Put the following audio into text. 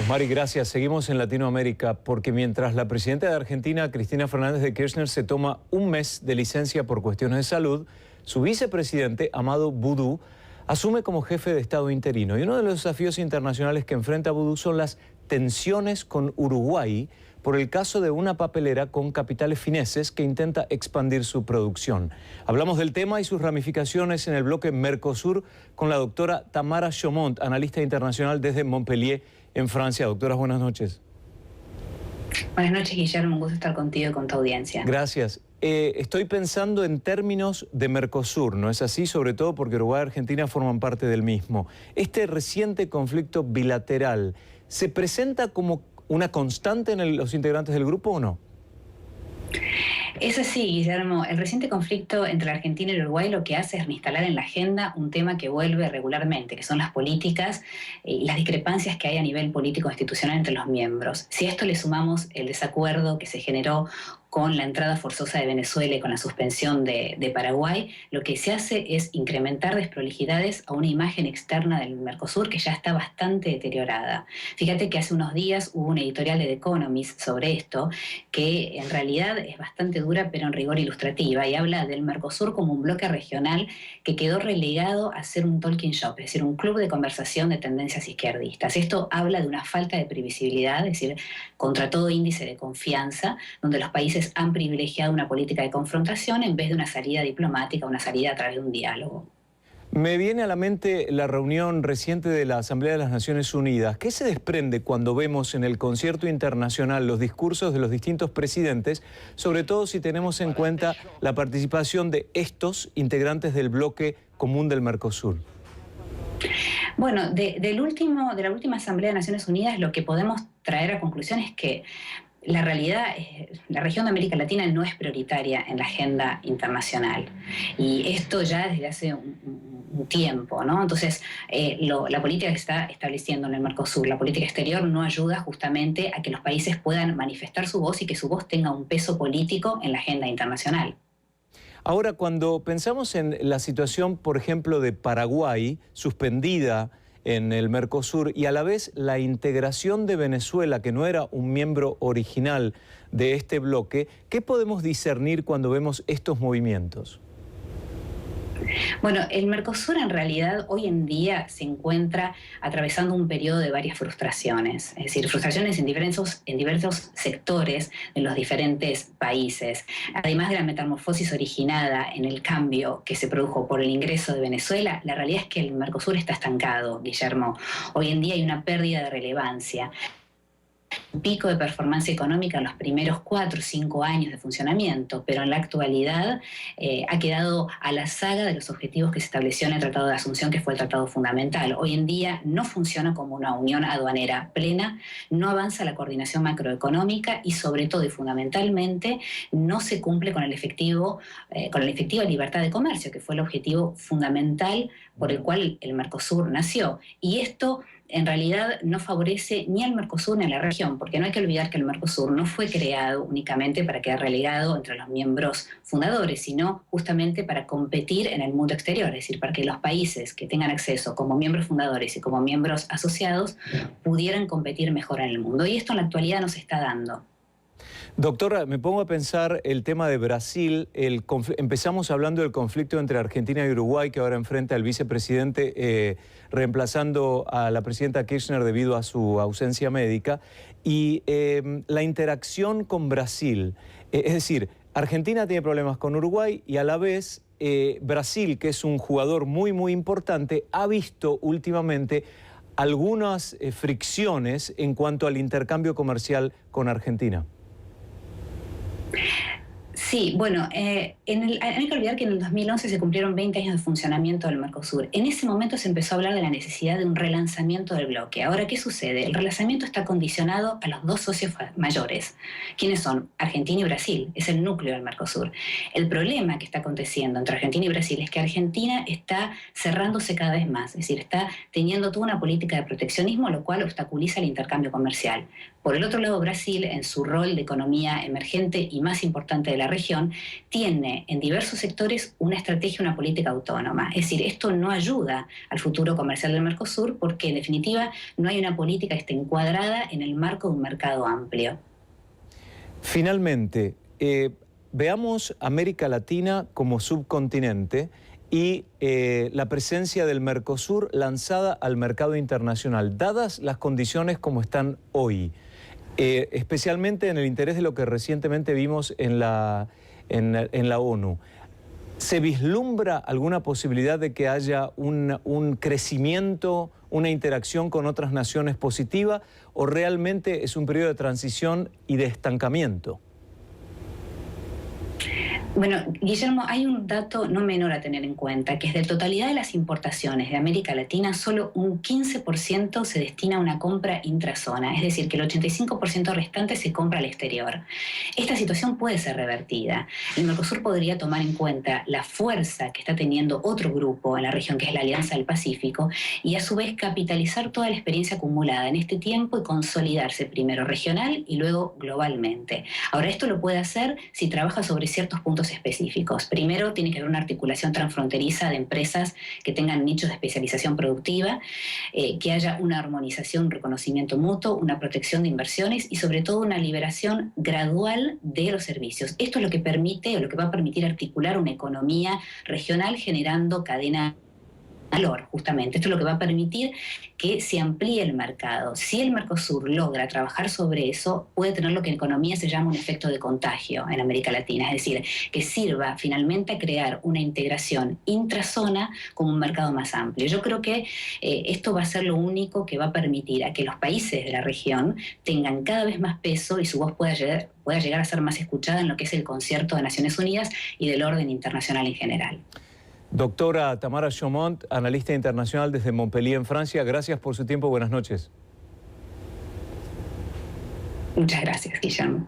Mari, gracias. Seguimos en Latinoamérica porque mientras la presidenta de Argentina, Cristina Fernández de Kirchner, se toma un mes de licencia por cuestiones de salud, su vicepresidente, Amadou Boudou, asume como jefe de Estado interino. Y uno de los desafíos internacionales que enfrenta Boudou son las tensiones con Uruguay por el caso de una papelera con capitales fineses que intenta expandir su producción. Hablamos del tema y sus ramificaciones en el bloque Mercosur con la doctora Tamara Chaumont, analista internacional desde Montpellier, en Francia. Doctora, buenas noches. Buenas noches, Guillermo. Un gusto estar contigo y con tu audiencia. Gracias. Estoy pensando en términos de Mercosur, ¿no es así? Sobre todo porque Uruguay y Argentina forman parte del mismo. Este reciente conflicto bilateral, ¿se presenta como una constante en los integrantes del grupo o no? Es así, Guillermo. El reciente conflicto entre la Argentina y el Uruguay lo que hace es reinstalar en la agenda un tema que vuelve regularmente, que son las políticas y las discrepancias que hay a nivel político institucional entre los miembros. Si a esto le sumamos el desacuerdo que se generó con la entrada forzosa de Venezuela y con la suspensión de Paraguay, lo que se hace es incrementar desprolijidades a una imagen externa del Mercosur que ya está bastante deteriorada. Fíjate que hace unos días hubo un editorial de The Economist sobre esto, que en realidad es bastante dura pero en rigor ilustrativa, y habla del Mercosur como un bloque regional que quedó relegado a ser un talking shop, es decir, un club de conversación de tendencias izquierdistas. Esto habla de una falta de previsibilidad, es decir, contra todo índice de confianza, donde los países han privilegiado una política de confrontación en vez de una salida diplomática, una salida a través de un diálogo. Me viene a la mente la reunión reciente de la Asamblea de las Naciones Unidas. ¿Qué se desprende cuando vemos en el concierto internacional los discursos de los distintos presidentes, sobre todo si tenemos en cuenta la participación de estos integrantes del bloque común del Mercosur? Bueno, de la última Asamblea de Naciones Unidas lo que podemos traer a conclusión es que la realidad, la región de América Latina no es prioritaria en la agenda internacional. Y esto ya desde hace un tiempo, ¿no? Entonces, la política que está estableciendo en el Mercosur, la política exterior, no ayuda justamente a que los países puedan manifestar su voz y que su voz tenga un peso político en la agenda internacional. Ahora, cuando pensamos en la situación, por ejemplo, de Paraguay, suspendida en el Mercosur, y a la vez la integración de Venezuela, que no era un miembro original de este bloque, ¿qué podemos discernir cuando vemos estos movimientos? Bueno, el Mercosur en realidad hoy en día se encuentra atravesando un periodo de varias frustraciones, es decir, frustraciones en diversos sectores de los diferentes países. Además de la metamorfosis originada en el cambio que se produjo por el ingreso de Venezuela, la realidad es que el Mercosur está estancado, Guillermo. Hoy en día hay una pérdida de relevancia. Un pico de performance económica en los primeros 4 o 5 años de funcionamiento, pero en la actualidad ha quedado a la saga de los objetivos que se estableció en el Tratado de Asunción, que fue el tratado fundamental. Hoy en día no funciona como una unión aduanera plena, no avanza la coordinación macroeconómica y sobre todo y fundamentalmente no se cumple con la efectiva libertad de comercio, que fue el objetivo fundamental por el cual el Mercosur nació. Y esto en realidad no favorece ni al Mercosur ni a la región, porque no hay que olvidar que el Mercosur no fue creado únicamente para quedar relegado entre los miembros fundadores, sino justamente para competir en el mundo exterior, es decir, para que los países que tengan acceso como miembros fundadores y como miembros asociados pudieran competir mejor en el mundo. Y esto en la actualidad no se está dando. Doctora, me pongo a pensar el tema de Brasil. Empezamos hablando del conflicto entre Argentina y Uruguay, que ahora enfrenta el vicepresidente reemplazando a la presidenta Kirchner debido a su ausencia médica. Y la interacción con Brasil, es decir, Argentina tiene problemas con Uruguay y a la vez Brasil, que es un jugador muy importante, ha visto últimamente algunas fricciones en cuanto al intercambio comercial con Argentina. Sí, bueno, hay que olvidar que en el 2011 se cumplieron 20 años de funcionamiento del Mercosur. En ese momento se empezó a hablar de la necesidad de un relanzamiento del bloque. Ahora, ¿qué sucede? El relanzamiento está condicionado a los dos socios mayores. ¿Quiénes son? Argentina y Brasil. Es el núcleo del Mercosur. El problema que está aconteciendo entre Argentina y Brasil es que Argentina está cerrándose cada vez más. Es decir, está teniendo toda una política de proteccionismo, lo cual obstaculiza el intercambio comercial. Por el otro lado, Brasil, en su rol de economía emergente y más importante de la región, región tiene en diversos sectores una estrategia, una política autónoma. Es decir, esto no ayuda al futuro comercial del Mercosur porque en definitiva no hay una política que esté encuadrada en el marco de un mercado amplio. Finalmente, veamos América Latina como subcontinente y la presencia del Mercosur lanzada al mercado internacional, dadas las condiciones como están hoy, especialmente en el interés de lo que recientemente vimos en la ONU. ¿Se vislumbra alguna posibilidad de que haya un crecimiento, una interacción con otras naciones positiva, o realmente es un periodo de transición y de estancamiento? Bueno, Guillermo, hay un dato no menor a tener en cuenta, que es de totalidad de las importaciones de América Latina, solo un 15% se destina a una compra intrazona, es decir, que el 85% restante se compra al exterior. Esta situación puede ser revertida. El Mercosur podría tomar en cuenta la fuerza que está teniendo otro grupo en la región, que es la Alianza del Pacífico, y a su vez capitalizar toda la experiencia acumulada en este tiempo y consolidarse primero regional y luego globalmente. Ahora, esto lo puede hacer si trabaja sobre ciertos puntos específicos. Primero, tiene que haber una articulación transfronteriza de empresas que tengan nichos de especialización productiva, que haya una armonización, un reconocimiento mutuo, una protección de inversiones y sobre todo una liberación gradual de los servicios. Esto es lo que permite o lo que va a permitir articular una economía regional generando cadena valor, justamente. Esto es lo que va a permitir que se amplíe el mercado. Si el Mercosur logra trabajar sobre eso, puede tener lo que en economía se llama un efecto de contagio en América Latina, es decir, que sirva finalmente a crear una integración intrazona como un mercado más amplio. Yo creo que esto va a ser lo único que va a permitir a que los países de la región tengan cada vez más peso y su voz pueda llegar a ser más escuchada en lo que es el concierto de Naciones Unidas y del orden internacional en general. Doctora Tamara Chaumont, analista internacional desde Montpellier, en Francia, gracias por su tiempo. Buenas noches. Muchas gracias, Guillermo.